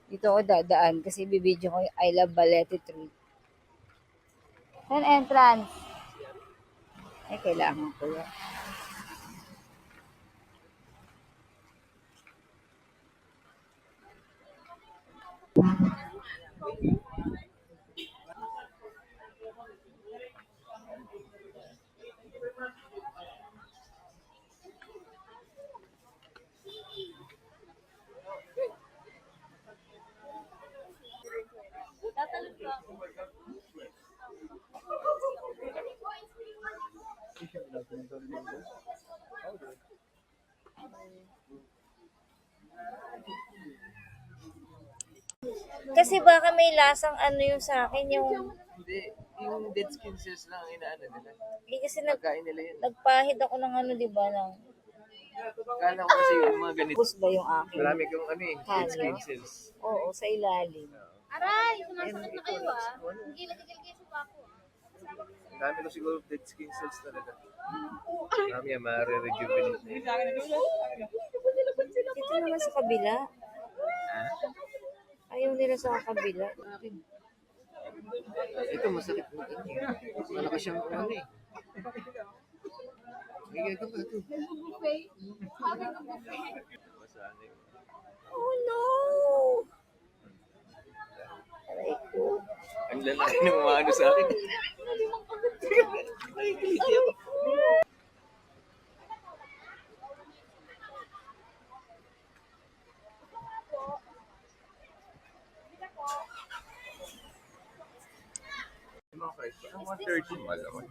Dito ako dadaan kasi bibidyo ko yung I Love Balete Tree. Saan entrance? Ay, kailangan ko yan. Kasi baka may lasang ano yung sa akin, yung... Hindi, yung dead skin cells lang ang inaano nila. Kasi Pagkain nila yun. nagpahid ako ng ano, di ba, ng... Kala ko kasi yung mga ganito. Bus ba yung akin? Marami kang ano eh, dead skin cells. Oo, sa ilalim. Aray, sumasakit na kayo ah. Hindi lagigil kayo sa bako ah. Ang dami ko siguro dead skin cells talaga. Marami yan, ma-rejuvenate na yun. Dito naman sa kabila. Ayaw nila sa kabila. Ito masakit mo ano eh. Malakas siyang ano eh. Ay, ito pa ito. Masana yun. Oh no! Aray ko. Ang lalaki ng mga ano sa akin. Ay, kiliti ako. Mga price pa. Ang 130 mahal naman.